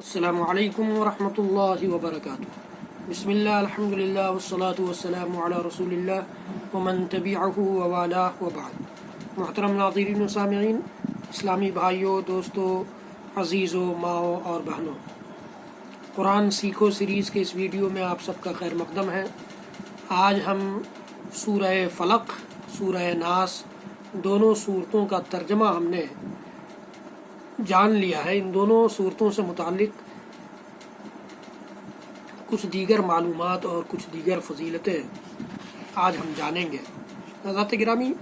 السلام علیکم ورحمۃ اللہ وبرکاتہ۔ بسم اللہ الحمد للہ والصلاة والسلام علی رسول اللہ ومن تبعہ ووالاہ وبعد۔ محترم ناظرین و سامعین، اسلامی بھائیوں، دوستوں، عزیزوں، ماؤں اور بہنوں، قرآن سیکھو سیریز کے اس ویڈیو میں آپ سب کا خیر مقدم ہے۔ آج ہم سورہ فلق، سورہ ناس، دونوں صورتوں کا ترجمہ ہم نے جان لیا ہے۔ ان دونوں صورتوں سے متعلق کچھ دیگر معلومات اور کچھ دیگر فضیلتیں آج ہم جانیں گے۔ حضرات گرامی،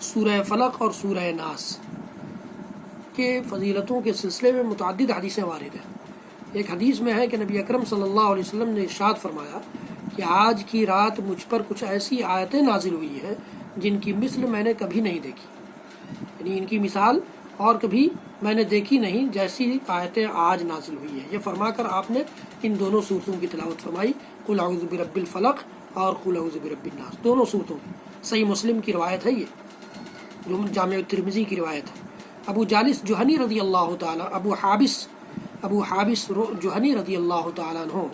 سورہ فلق اور سورہ ناس کے فضیلتوں کے سلسلے میں متعدد حدیثیں وارد ہیں۔ ایک حدیث میں ہے کہ نبی اکرم صلی اللہ علیہ وسلم نے ارشاد فرمایا کہ آج کی رات مجھ پر کچھ ایسی آیتیں نازل ہوئی ہیں جن کی مثل میں نے کبھی نہیں دیکھی، یعنی ان کی مثال اور کبھی میں نے دیکھی نہیں جیسی آیتیں آج نازل ہوئی ہیں۔ یہ فرما کر آپ نے ان دونوں صورتوں کی تلاوت فرمائی، قل اعوذ برب الفلق اور قل اعوذ برب الناس، دونوں صورتوں کی۔ صحیح مسلم کی روایت ہے، یہ جو جامع ترمذی کی روایت ہے۔ ابو جالس جوہنی رضی اللہ تعالیٰ ابو حابس جوہنی رضی اللہ تعالیٰ عنہ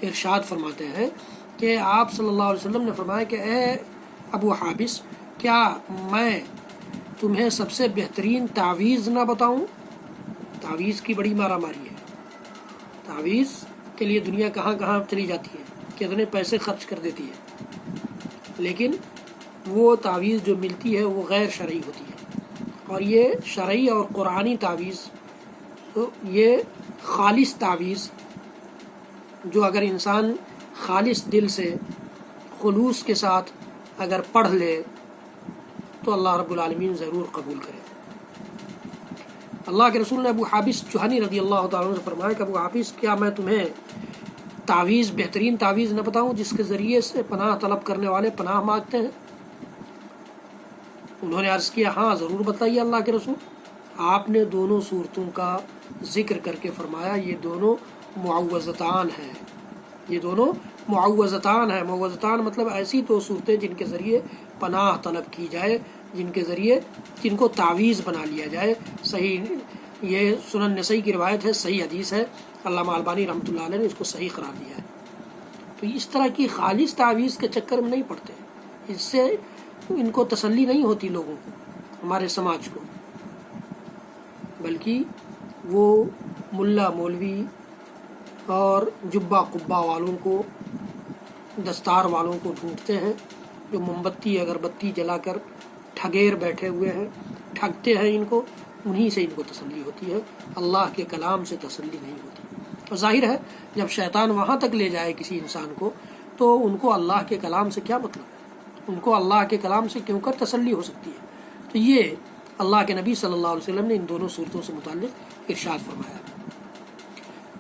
ارشاد فرماتے ہیں کہ آپ صلی اللہ علیہ وسلم نے فرمایا کہ اے ابو حابس، کیا میں تمہیں سب سے بہترین تعویذ نہ بتاؤں؟ تعویذ کی بڑی مارا ماری ہے۔ تعویذ کے لیے دنیا کہاں کہاں چلی جاتی ہے، کتنے پیسے خرچ کر دیتی ہے، لیکن وہ تعویذ جو ملتی ہے وہ غیر شرعی ہوتی ہے۔ اور یہ شرعی اور قرآنی تعویذ، یہ خالص تعویذ جو اگر انسان خالص دل سے خلوص کے ساتھ اگر پڑھ لے تو اللہ رب العالمین ضرور قبول کرے۔ اللہ کے رسول نے ابو حابس جوہنی رضی اللہ تعالیٰ عنہ سے فرمایا کہ ابو حابس، کیا میں تمہیں تعویذ، بہترین تعویذ نہ بتاؤں جس کے ذریعے سے پناہ طلب کرنے والے پناہ مانگتے ہیں؟ انہوں نے عرض کیا، ہاں ضرور بتائیے اللہ کے رسول۔ آپ نے دونوں صورتوں کا ذکر کر کے فرمایا یہ دونوں معوذتان ہیں، یہ دونوں معوذتان ہیں۔ معوذتان مطلب ایسی دو صورتیں جن کے ذریعے پناہ طلب کی جائے، جن کو تعویذ بنا لیا جائے۔ صحیح، یہ سنن نسائی کی روایت ہے، صحیح حدیث ہے، علامہ البانی رحمۃ اللہ علیہ نے اس کو صحیح قرار دیا ہے۔ تو اس طرح کی خالص تعویذ کے چکر میں نہیں پڑتے، اس سے ان کو تسلی نہیں ہوتی لوگوں کو، ہمارے سماج کو، بلکہ وہ ملا مولوی اور جبہ قبہ والوں کو، دستار والوں کو ڈھونڈتے ہیں جو موم بتی اگربتی جلا کر ٹھگیر بیٹھے ہوئے ہیں، ٹھگتے ہیں ان کو، انہی سے ان کو تسلی ہوتی ہے، اللہ کے کلام سے تسلی نہیں ہوتی۔ اور ظاہر ہے جب شیطان وہاں تک لے جائے کسی انسان کو تو ان کو اللہ کے کلام سے کیا مطلب ہے، ان کو اللہ کے کلام سے کیوں کر تسلی ہو سکتی ہے۔ تو یہ اللہ کے نبی صلی اللہ علیہ وسلم نے ان دونوں صورتوں سے متعلق ارشاد فرمایا۔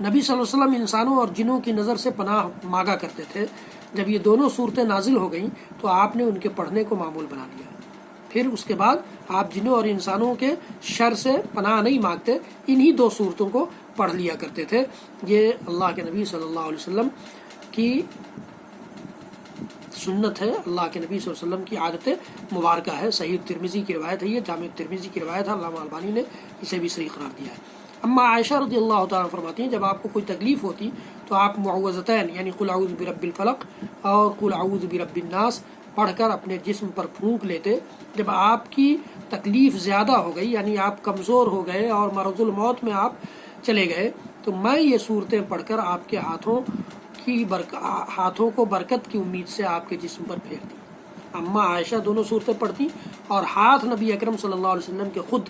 نبی صلی اللہ علیہ وسلم انسانوں اور جنوں کی نظر سے پناہ مانگا کرتے تھے۔ جب یہ دونوں صورتیں نازل ہو گئیں تو آپ نے ان کے پڑھنے کو معمول بنا لیا۔ پھر اس کے بعد آپ جنوں اور انسانوں کے شر سے پناہ نہیں مانگتے، انہی دو صورتوں کو پڑھ لیا کرتے تھے۔ یہ اللہ کے نبی صلی اللہ علیہ وسلم کی سنت ہے، اللہ کے نبی صلی اللہ علیہ وسلم کی عادت مبارکہ ہے۔ صحیح ترمذی کی روایت ہے، یہ جامع ترمذی کی روایت ہے، علامہ البانی نے اسے بھی صحیح قرار دیا ہے۔ اما عائشہ رضی اللہ تعالیٰ فرماتی ہیں جب آپ کو کوئی تکلیف ہوتی تو آپ معوذتین یعنی قل اعوذ برب الفلق اور قل اعوذ برب الناس پڑھ کر اپنے جسم پر پھونک لیتے۔ جب آپ کی تکلیف زیادہ ہو گئی، یعنی آپ کمزور ہو گئے اور مرض الموت میں آپ چلے گئے، تو میں یہ صورتیں پڑھ کر آپ کے ہاتھوں کو برکت کی امید سے آپ کے جسم پر پھیرتی۔ اما عائشہ دونوں صورتیں پڑھتی اور ہاتھ نبی اکرم صلی اللہ علیہ وسلم کے خود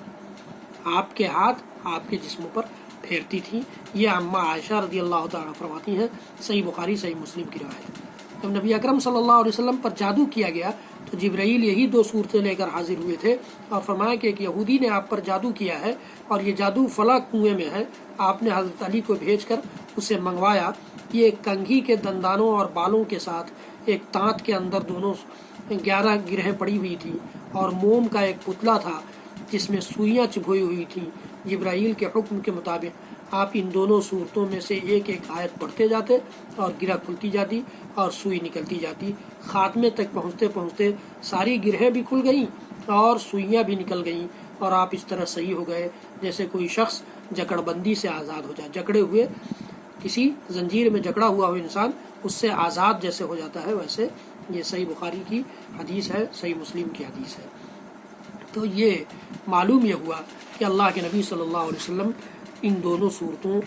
آپ کے ہاتھ آپ کے جسموں پر پھیرتی تھی۔ یہ اما عائشہ رضی اللہ تعالیٰ فرماتی ہیں، صحیح بخاری صحیح مسلم کی روایت۔ جب نبی اکرم صلی اللہ علیہ وسلم پر جادو کیا گیا تو جبرائیل یہی دو صورتیں لے کر حاضر ہوئے تھے اور فرمایا کہ ایک یہودی نے آپ پر جادو کیا ہے اور یہ جادو فلاں کنویں میں ہے۔ آپ نے حضرت علی کو بھیج کر اسے منگوایا۔ یہ ایک کنگھی کے دندانوں اور بالوں کے ساتھ ایک تانت کے اندر دونوں 11 گرہیں پڑی ہوئی تھی اور موم کا ایک پتلا تھا جس میں سوئیاں چبھوئی ہوئی تھیں۔ جبرائیل کے حکم کے مطابق آپ ان دونوں صورتوں میں سے ایک ایک آیت پڑھتے جاتے اور گرہ کھلتی جاتی اور سوئی نکلتی جاتی۔ خاتمے تک پہنچتے پہنچتے ساری گرہیں بھی کھل گئیں اور سوئیاں بھی نکل گئیں اور آپ اس طرح صحیح ہو گئے جیسے کوئی شخص جکڑ بندی سے آزاد ہو جائے. جکڑے ہوئے کسی زنجیر میں جکڑا ہوا ہو انسان اس سے آزاد جیسے ہو جاتا ہے، ویسے یہ صحیح بخاری کی حدیث ہے، صحیح مسلم کی حدیث ہے. تو یہ معلوم یہ ہوا کہ اللہ کے نبی صلی اللہ علیہ وسلم ان دونوں صورتوں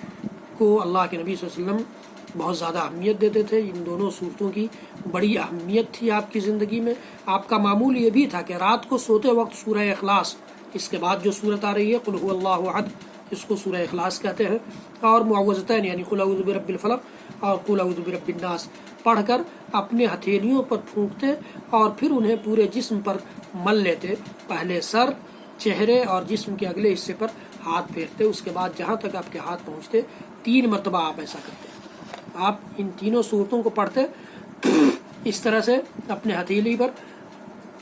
کو اللہ کے نبی صلی اللہ علیہ وسلم بہت زیادہ اہمیت دیتے تھے. ان دونوں صورتوں کی بڑی اہمیت تھی آپ کی زندگی میں. آپ کا معمول یہ بھی تھا کہ رات کو سوتے وقت سورہ اخلاص، اس کے بعد جو صورت آ رہی ہے قل هو اللہ احد، اس کو سورہ اخلاص کہتے ہیں، اور معوذتین یعنی قل اعوذ برب الفلق اور قل اعوذ برب الناس پڑھ کر اپنے ہتھیلیوں پر پھونکتے اور پھر انہیں پورے جسم پر مل لیتے. پہلے سر، چہرے اور جسم کے اگلے حصے پر ہاتھ پھیرتے. اس کے بعد جہاں تک آپ کے ہاتھ پہنچتے 3 مرتبہ آپ ایسا کرتے. آپ ان تینوں صورتوں کو پڑھتے، اس طرح سے اپنے ہتھیلی پر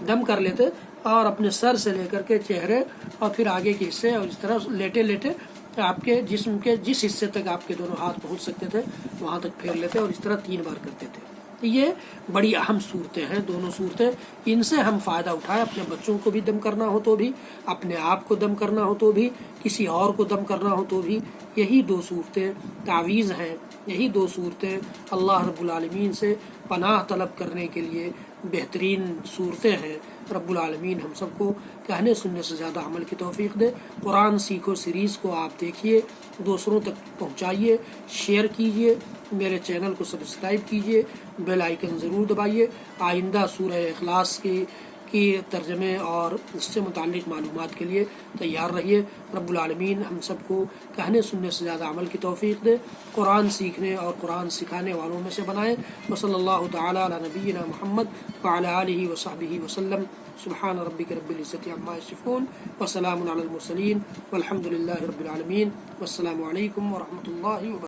دم کر لیتے اور اپنے سر سے لے کر کے چہرے اور پھر آگے کے حصے، اور اس طرح لیٹے لیٹے آپ کے جسم کے جس حصے تک آپ کے دونوں ہاتھ پہنچ سکتے تھے وہاں تک پھیر لیتے اور اس طرح 3 بار کرتے تھے. یہ بڑی اہم صورتیں ہیں دونوں صورتیں. ان سے ہم فائدہ اٹھائیں. اپنے بچوں کو بھی دم کرنا ہو تو بھی، اپنے آپ کو دم کرنا ہو تو بھی، کسی اور کو دم کرنا ہو تو بھی، یہی 2 صورتیں تعویذ ہیں. یہی 2 صورتیں اللہ رب العالمین سے پناہ طلب کرنے کے لیے بہترین صورتیں ہیں. رب العالمین ہم سب کو کہنے سننے سے زیادہ عمل کی توفیق دے. قرآن سیکھو سیریز کو آپ دیکھیے، دوسروں تک پہنچائیے، شیئر کیجیے، میرے چینل کو سبسکرائب کیجیے، بیل آئیکن ضرور دبائیے. آئندہ سورہ اخلاص کی ترجمے اور اس سے متعلق معلومات کے لیے تیار رہیے. رب العالمین ہم سب کو کہنے سننے سے زیادہ عمل کی توفیق دے، قرآن سیکھنے اور قرآن سکھانے والوں میں سے بنائے. وصلی اللہ تعالی علی نبینا محمد وعلی آلہ وصحبہ وسلم. سبحان ربک رب العزۃ عما یصفون وسلام علی المرسلین والحمد للہ رب العالمین. والسلام علیکم ورحمۃ اللہ وبرکاتہ.